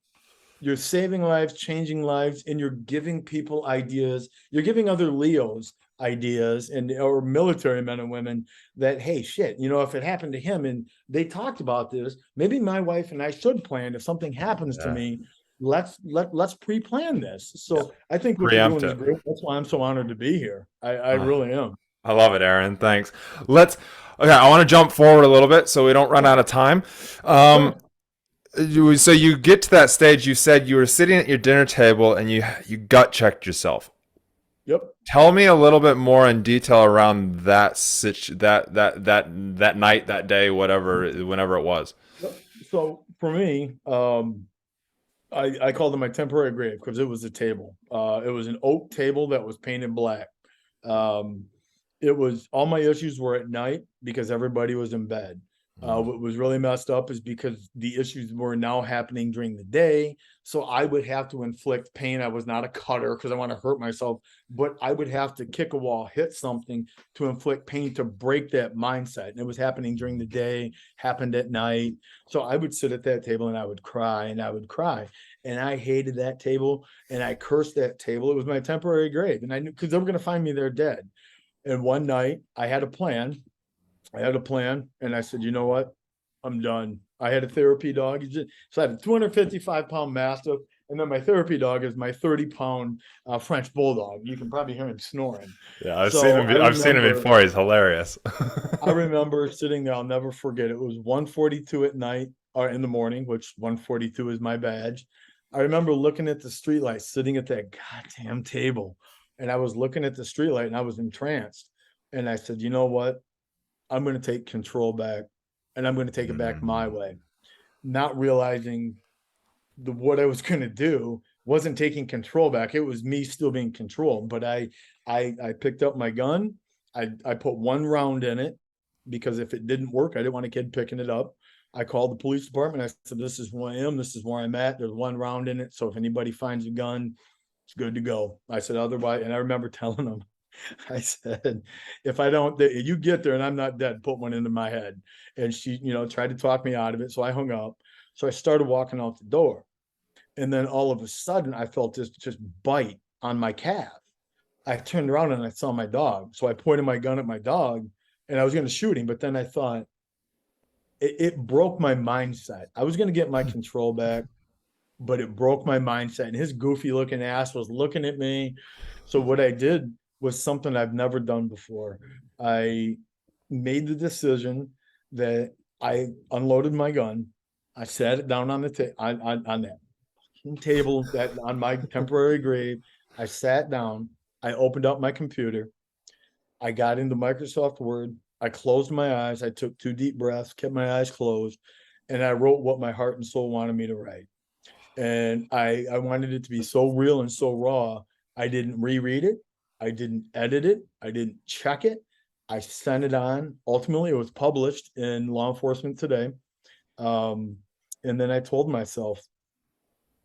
you're saving lives, changing lives, and you're giving people ideas. You're giving other Leos ideas, and or military men and women, that, hey, shit, if it happened to him and they talked about this, maybe my wife and I should plan. If something happens to Yeah. me, let's pre-plan this. Yeah. So I think what you're doing is Preemptive. great. That's why I'm so honored to be here. I Uh, really am. I love it, Aaron. Thanks. Let's, okay, I want to jump forward a little bit so we don't run out of time. Um, Sure. so you get to that stage, you said you were sitting at your dinner table and you gut checked yourself. Yep. Tell me a little bit more in detail around that night, that day, whatever, whenever it was. Yep. So for me, I called it my temporary grave because it was a table. It was an oak table that was painted black. Um, it was, all my issues were at night because everybody was in bed. What was really messed up is because the issues were now happening during the day. So I would have to inflict pain. I was not a cutter because I want to hurt myself, but I would have to kick a wall, hit something to inflict pain, to break that mindset. And it was happening during the day, happened at night. So I would sit at that table and I would cry and I would cry. And I hated that table and I cursed that table. It was my temporary grave. And I knew, because they were going to find me there dead. And one night I had a plan. And I said, you know what? I'm done. I had a therapy dog. So I had a 255-pound Mastiff. And then my therapy dog is my 30-pound French Bulldog. You can probably hear him snoring. Yeah, I've seen So him. I've seen him before. He's hilarious. I remember sitting there. I'll never forget. It was 1:42 at night or in the morning, which 1:42 is my badge. I remember looking at the streetlight, sitting at that goddamn table, and I was looking at the streetlight and I was entranced. And I said, you know what? I'm going to take control back, and I'm going to take it back my Mm, way. Not realizing what I was going to do wasn't taking control back. It was me still being controlled. But I picked up my gun. I put one round in it, because if it didn't work, I didn't want a kid picking it up. I called the police department. I said, this is who I am. This is where I'm at. There's one round in it. So if anybody finds a gun, it's good to go. I said, otherwise, and I remember telling them, I said, if I don't, you get there and I'm not dead, put one into my head. And she, tried to talk me out of it. So I hung up. So I started walking out the door. And then all of a sudden I felt this just bite on my calf. I turned around and I saw my dog. So I pointed my gun at my dog and I was going to shoot him. But then I thought it broke my mindset. I was going to get my control back, but it broke my mindset. And his goofy looking ass was looking at me. So what I did was something I've never done before. I made the decision that I unloaded my gun. I sat it down on the on that table that on my temporary grave. I sat down. I opened up my computer. I got into Microsoft Word. I closed my eyes. I took 2 deep breaths, kept my eyes closed, and I wrote what my heart and soul wanted me to write. And I wanted it to be so real and so raw. I didn't reread it. I didn't edit it. I didn't check it. I sent it on. Ultimately, it was published in Law Enforcement Today. And then I told myself,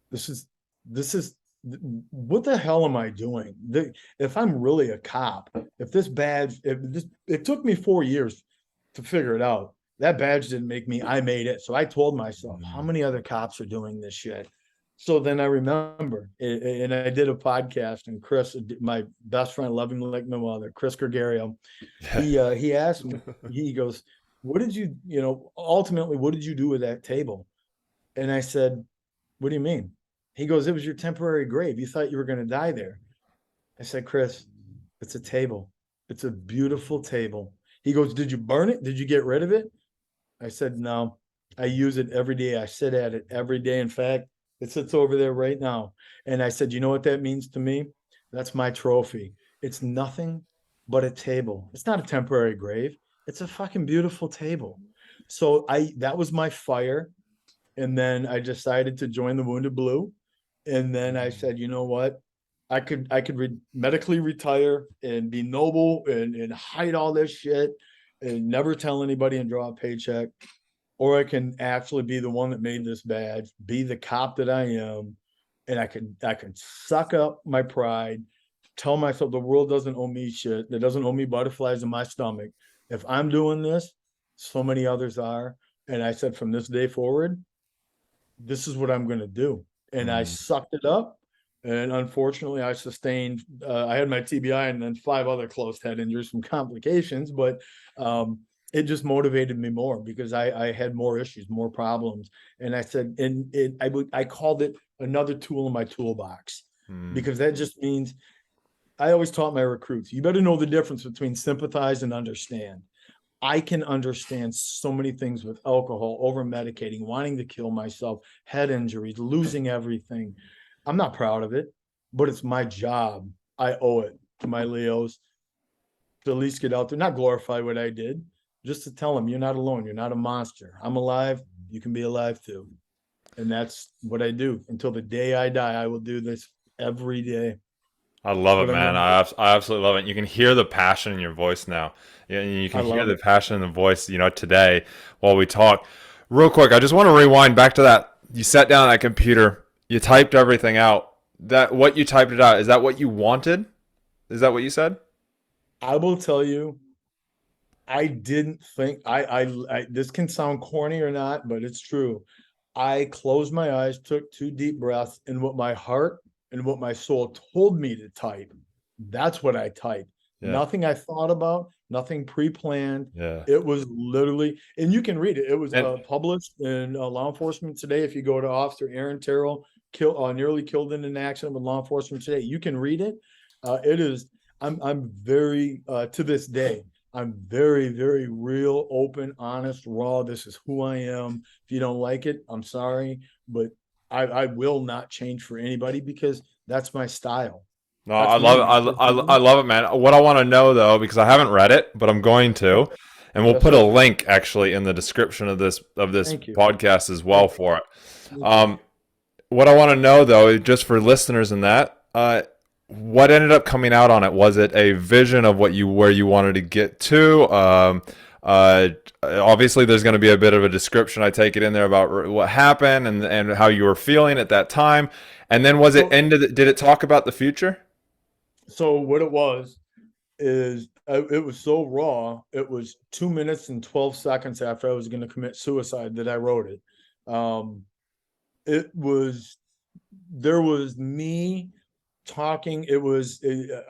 this is what the hell am I doing? If I'm really a cop, if this badge, it took me 4 years to figure it out. That badge didn't make me, I made it. So I told myself, how many other cops are doing this shit? So then I remember, and I did a podcast, and Chris, my best friend, loving like no other, Chris Gregario, he asked me, he goes, what did you, ultimately, what did you do with that table? And I said, what do you mean? He goes, it was your temporary grave. You thought you were going to die there. I said, Chris, it's a table. It's a beautiful table. He goes, did you burn it? Did you get rid of it? I said, no, I use it every day. I sit at it every day. In fact, it sits over there right now. And I said, you know what that means to me? That's my trophy. It's nothing but a table. It's not a temporary grave. It's a fucking beautiful table. So that was my fire. And then I decided to join the Wounded Blue. And then I said, you know what? I could medically retire and be noble and hide all this shit and never tell anybody and draw a paycheck. Or I can actually be the one that made this badge, be the cop that I am. And I can suck up my pride, tell myself the world doesn't owe me shit. It doesn't owe me butterflies in my stomach. If I'm doing this, so many others are. And I said, from this day forward, this is what I'm going to do. And I sucked it up. And unfortunately, I sustained, I had my TBI and then 5 other closed head injuries from complications, but it just motivated me more because I had more issues, more problems. And I said, I called it another tool in my toolbox because that just means I always taught my recruits, you better know the difference between sympathize and understand. I can understand so many things with alcohol, over medicating, wanting to kill myself, head injuries, losing everything. I'm not proud of it, but it's my job. I owe it to my Leos to at least get out there, not glorify what I did, just to tell them you're not alone. You're not a monster. I'm alive. You can be alive too. And that's what I do until the day I die. I will do this every day. I love it, man. I absolutely love it. You can hear the passion in your voice now. You can hear the passion in the voice, today while we talk. Real quick, I just want to rewind back to that. You sat down at that computer, you typed everything out. What you typed it out, is that what you wanted? Is that what you said? I will tell you, I didn't think this can sound corny or not, but it's true. I closed my eyes, took 2 deep breaths, and what my heart and what my soul told me to type, that's what I typed. Yeah. Nothing I thought about, nothing pre-planned. Yeah. It was literally, and you can read it. It was published in Law Enforcement Today. If you go to Officer Aaron Terrill, nearly killed in an accident with Law Enforcement Today, you can read it. It is. I'm very to this day. I'm very, very real, open, honest, raw. This is who I am. If you don't like it, I'm sorry, but I will not change for anybody because that's my style. No, I love it. I love it, man. What I want to know though, because I haven't read it, but I'm going to, and we'll put a link actually in the description of this podcast as well for it. What I want to know though, just for listeners in that, what ended up coming out on it? Was it a vision of where you wanted to get to? Obviously, there's going to be a bit of a description. I take it in there about what happened and how you were feeling at that time. And then did it talk about the future? So what it was, it was so raw. It was 2 minutes and 12 seconds after I was going to commit suicide that I wrote it. It was there was me talking.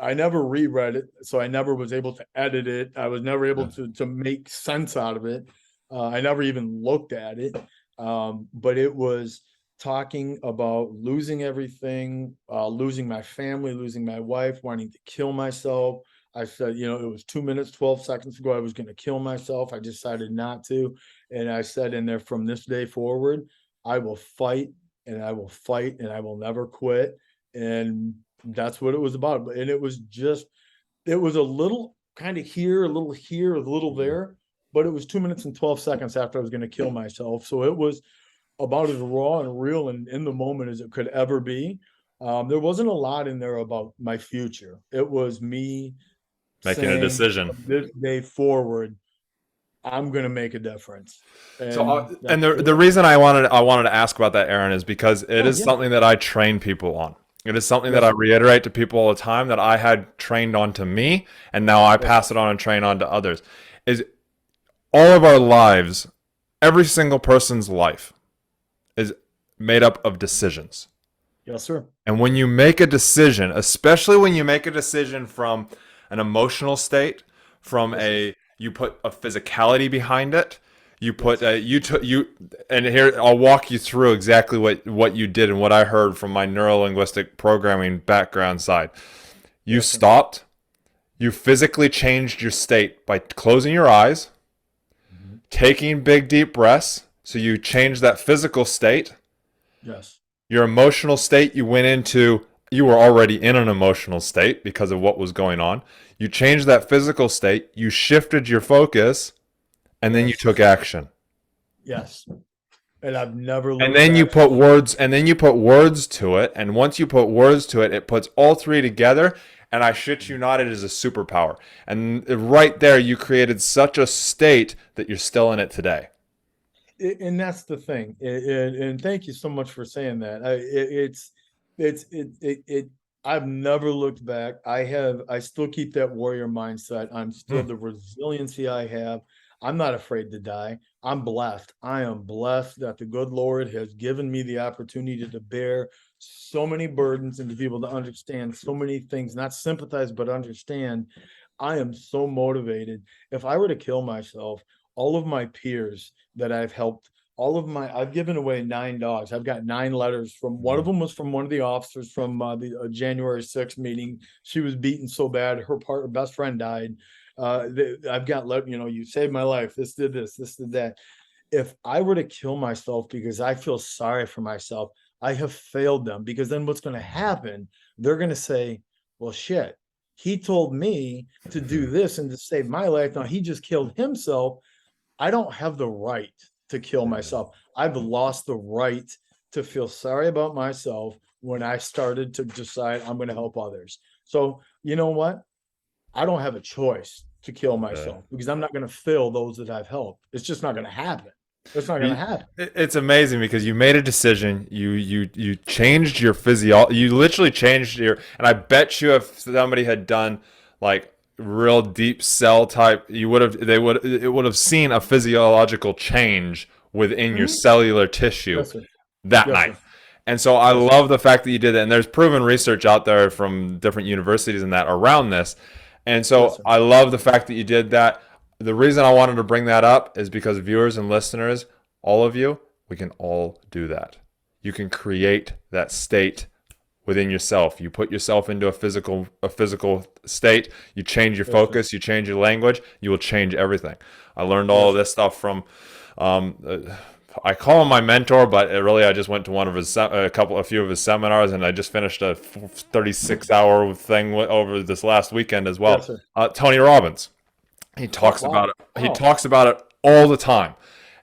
I never reread it, so I never was able to edit it. I was never able to make sense out of it. I never even looked at it. But it was talking about losing everything, losing my family, losing my wife, wanting to kill myself. I said, it was 2 minutes, 12 seconds ago, I was going to kill myself. I decided not to. And I said in there, from this day forward, I will fight and I will fight and I will never quit. And that's what it was about. And it was a little kind of here, a little here, a little there, but it was 2 minutes and 12 seconds after I was going to kill myself. So it was about as raw and real and in the moment as it could ever be. There wasn't a lot in there about my future. It was me Making a saying, decision. from this day forward, I'm going to make a difference. And the reason I wanted to ask about that, Aaron, is because it is something that I train people on. It is something that I reiterate to people all the time, that I had trained on to me, and now I pass it on and train on to others. Is all of our lives, every single person's life is made up of decisions. Yes, sir. And when you make a decision, especially when you make a decision from an emotional state, from you put a physicality behind it, you put and here I'll walk you through exactly what you did and what I heard from my neuro-linguistic programming background side. You stopped, you physically changed your state by closing your eyes, taking big deep breaths. So you changed that physical state. Yes. Your emotional state, you were already in an emotional state because of what was going on. You changed that physical state, you shifted your focus, and then you took action. Yes. And I've never looked And then you put words to it, and once you put words to it, it puts all three together, and I shit you not, it is a superpower. And right there, you created such a state that you're still in it today. And that's the thing. And thank you so much for saying that. I've never looked back. I still keep that warrior mindset. I'm still the resiliency I have. I'm not afraid to die. I'm blessed. I am blessed that the good Lord has given me the opportunity to bear so many burdens and to be able to understand so many things, not sympathize, but understand. I am so motivated. If I were to kill myself, all of my peers that I've helped, I've given away 9 dogs. I've got 9 letters from, one of them was from one of the officers from the January 6th meeting. She was beaten so bad, her best friend died. I've got, you saved my life. This did this did that. If I were to kill myself because I feel sorry for myself, I have failed them, because then what's going to happen? They're going to say, well, shit, he told me to do this and to save my life. Now he just killed himself. I don't have the right to kill myself. I've lost the right to feel sorry about myself when I started to decide I'm going to help others. So you know what? I don't have a choice to kill myself, because I'm not going to fail those that I've helped. It's just not going to happen. It's not going to happen. It's amazing because you made a decision. You changed your physiology. You literally changed your. And I bet you, if somebody had done like real deep cell type, it would have seen a physiological change within your cellular tissue that night. Sir. And so I love the fact that you did that. And there's proven research out there from different universities and that around this. And so I love the fact that you did that. The reason I wanted to bring that up is because viewers and listeners, all of you, we can all do that. You can create that state within yourself. You put yourself into a physical state. You change your focus. You change your language. You will change everything. I learned all of this stuff from. I call him my mentor, but I just went to a few of his seminars, and I just finished a 36-hour thing over this last weekend as well. Tony Robbins. He talks about it. He talks about it all the time.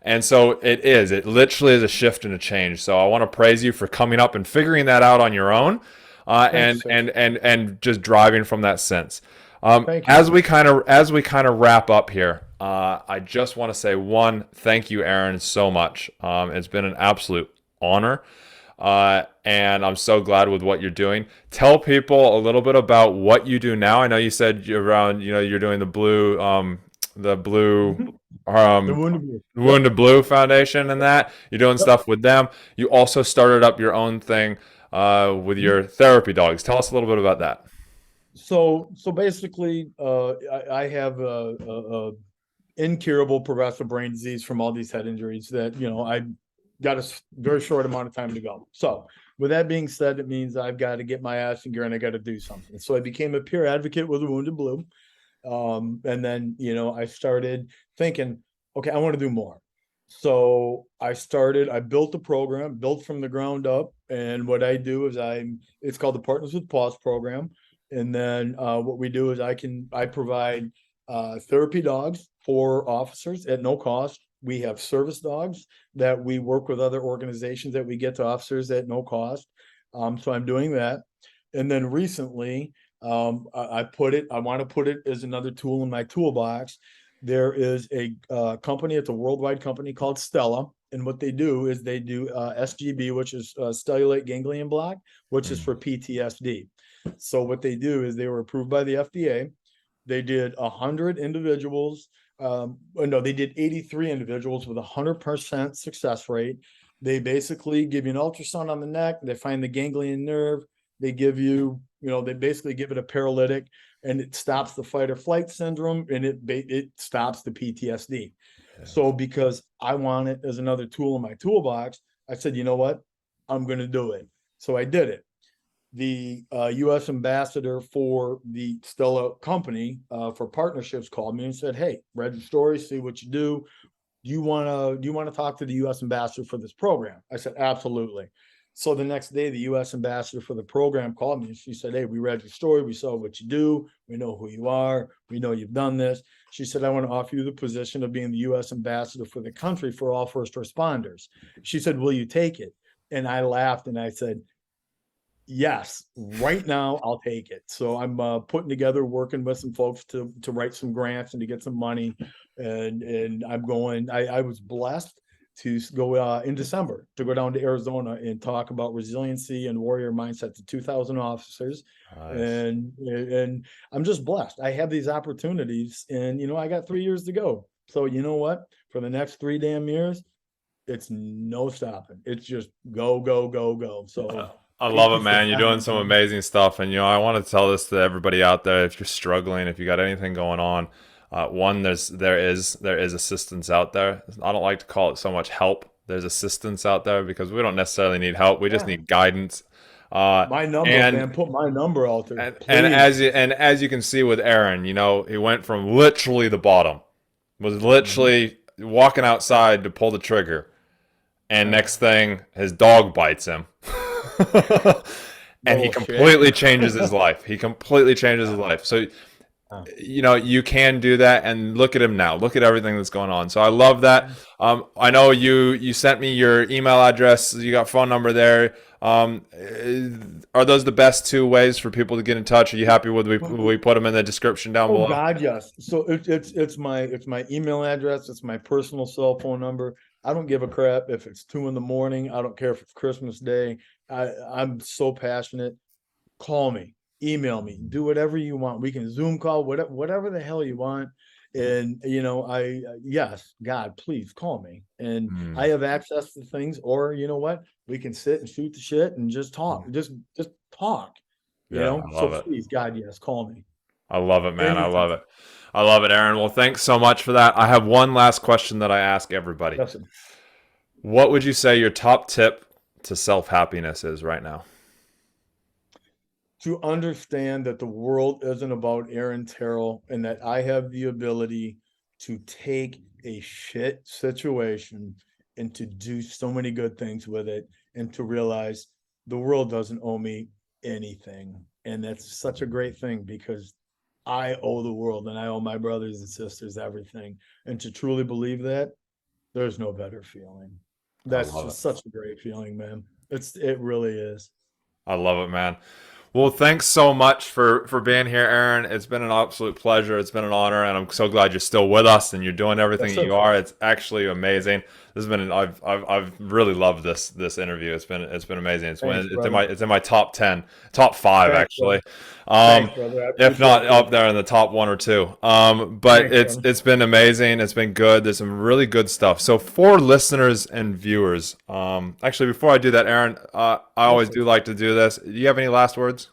And so it literally is a shift and a change. So I want to praise you for coming up and figuring that out on your own, and just driving from that sense. As we kind of wrap up here, I just want to say thank you, Aaron, so much. It's been an absolute honor. and I'm so glad with what you're doing. Tell people a little bit about what you do now. I know you said you're around, you're doing the blue, Mhm. The um, wounded Blue. Yep. Wounded Blue Foundation and that. You're doing Yep. stuff with them. You also started up your own thing with Mhm. your therapy dogs. Tell us a little bit about that. So basically, I have a incurable progressive brain disease from all these head injuries that, I got a very short amount of time to go. So with that being said, it means I've got to get my ass in gear and I got to do something. So I became a peer advocate with the Wounded Blue. And then, I started thinking, okay, I want to do more. So I built a program, built from the ground up. And what I do is it's called the Partners with Paws program. And then what we do is I provide therapy dogs for officers at no cost. We have service dogs that we work with other organizations that we get to officers at no cost. So I'm doing that. And then recently, I want to put it as another tool in my toolbox. There is a company, it's a worldwide company called Stella. And what they do is they do SGB, which is stellate ganglion block, which is for PTSD. So what they do is they were approved by the FDA. They did 100 individuals. No, they did 83 individuals with 100% success rate. They basically give you an ultrasound on the neck. They find the ganglion nerve. They give you, they basically give it a paralytic, and it stops the fight or flight syndrome, and it stops the PTSD. So because I want it as another tool in my toolbox, I said, you know what? I'm going to do it. So I did it. The U.S. ambassador for the Stella company for partnerships called me and said, "Hey, read the story, see what you do. Do you want to talk to the U.S. ambassador for this program?" I said, "Absolutely." So the next day, the U.S. ambassador for the program called me and she said, "Hey, we read your story. We saw what you do. We know who you are. We know you've done this." She said, "I want to offer you the position of being the U.S. ambassador for the country for all first responders." She said, "Will you take it?" And I laughed and I said, "Yes, right now I'll take it." So I'm putting together, working with some folks to write some grants and to get some money, and I'm going. I was blessed to go in December to go down to Arizona and talk about resiliency and warrior mindset to 2,000 officers, Nice. and I'm just blessed. I have these opportunities, and I got 3 years to go. So you know what? For the next 3 damn years, it's no stopping. It's just go, go, go, go. So I thank love you it, for man. You're doing having some me. amazing stuff, and I want to tell this to everybody out there. If you're struggling, if you got anything going on, one, there is assistance out there. I don't like to call it so much help. There's assistance out there because we don't necessarily need help. We just Yeah. need guidance. Uh, My number, and man. Put my number out there, and please. as you can see with Aaron, he went from literally the bottom, was Mhm. literally walking outside to pull the trigger, and Yeah. next thing, his dog bites him. And he No shit. completely changes his life. He completely changes his Yeah. life. So, Yeah. you can do that, and look at him now. Look at everything that's going on. So I love that. Yeah. I know you sent me your email address. You got phone number there. Are those the best two ways for people to get in touch? Are you happy with we put them in the description down Oh below? God, yes. So it's my email address. It's my personal cell phone number. I don't give a crap if it's 2 in the morning. I don't care if it's Christmas Day. I'm so passionate. Call me, email me, do whatever you want. We can Zoom call, whatever the hell you want. And yes, God, please call me. And Hmm. I have access to things, or you know what? We can sit and shoot the shit and just talk, just talk, Yeah, I So love it. please, God, yes, call me I love it, man. I love anytime. it. I love it, Aaron. Well, thanks so much for that. I have one last question that I ask everybody. Listen, What would you say your top tip to self happiness is right now? to understand that the world isn't about Aaron Terrill and that I have the ability to take a shit situation and to do so many good things with it, and to realize the world doesn't owe me anything. And that's such a great thing because I owe the world and I owe my brothers and sisters everything. And to truly believe that, there's no better feeling. I That's love just it. such a great feeling, man. It really is. I love it, man. Well, thanks so much for being here, Aaron. It's been an absolute pleasure. It's been an honor, and I'm so glad you're still with us and you're doing everything Yes, that sir. you are. It's actually amazing. This has been I've really loved this interview. It's been amazing. Thanks, It's in brother. my top 10, top five Thanks, brother. actually. Um, Thanks, brother. I if appreciate not it, up brother. there in the top one or two. But Thanks, brother. it's been amazing. It's been good. There's some really good stuff. So for listeners and viewers, actually before I do that, Aaron, I Yes, always sir. do like to do this. Do you have any last words?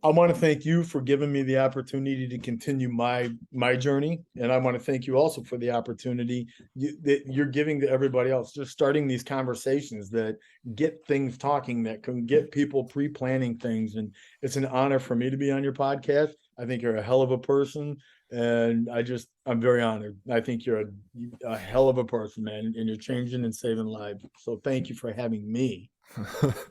I want to thank you for giving me the opportunity to continue my journey, and I want to thank you also for the opportunity that you're giving to everybody else. Just starting these conversations that get things talking, that can get people pre-planning things, and it's an honor for me to be on your podcast. I think you're a hell of a person, and I'm very honored. I think you're a hell of a person, man, and you're changing and saving lives. So thank you for having me.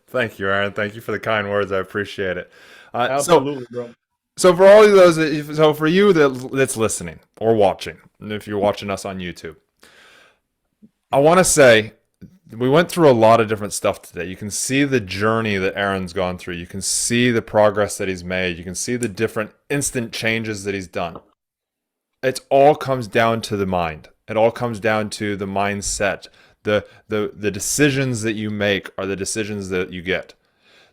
Thank you, Aaron. Thank you for the kind words. I appreciate it. So Absolutely, bro. So for all of those, so for you that's listening or watching, and if you're watching us on YouTube, I want to say we went through a lot of different stuff today. You can see the journey that Aaron's gone through. You can see the progress that he's made. You can see the different instant changes that he's done. It all comes down to the mind. It all comes down to the mindset. The decisions that you make are the decisions that you get.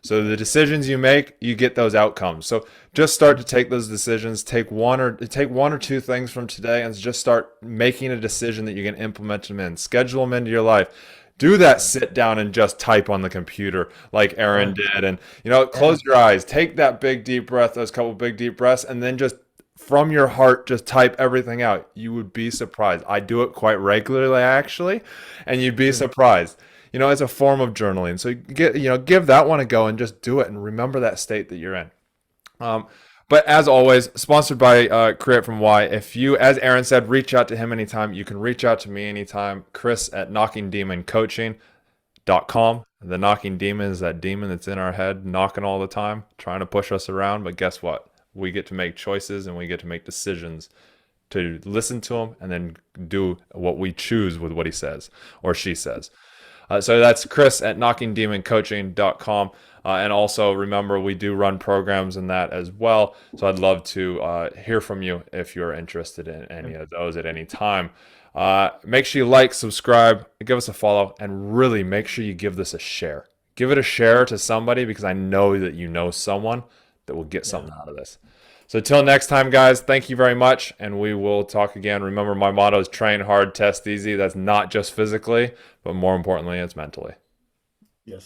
So the decisions you make, you get those outcomes. So just start to take those decisions. Take one or two things from today, and just start making a decision that you can implement them in. Schedule them into your life. Do that. Sit down and just type on the computer like Aaron Yeah. did, and Yeah. close your eyes. Take that big deep breath, those couple big deep breaths, and then just from your heart, just type everything out. You would be surprised. I do it quite regularly, actually, and you'd be Good. surprised. It's a form of journaling. So give that one a go and just do it and remember that state that you're in. Um, but as always, sponsored by Create From Why. If you, as Aaron said, reach out to him anytime. You can reach out to me anytime. Chris at knockingdemoncoaching.com. The knocking demon is that demon that's in our head, knocking all the time, trying to push us around. But guess what? We get to make choices and we get to make decisions to listen to him and then do what we choose with what he says or she says. So that's Chris at knockingdemoncoaching.com. And also remember, we do run programs in that as well. So I'd love to hear from you if you're interested in any of those at any time. Make sure you like, subscribe, give us a follow, and really make sure you give this a share. Give it a share to somebody because I know that you know someone that will get Yeah. something out of this. So till next time, guys, thank you very much, and we will talk again. Remember, my motto is train hard, test easy. That's not just physically, but more importantly, it's mentally.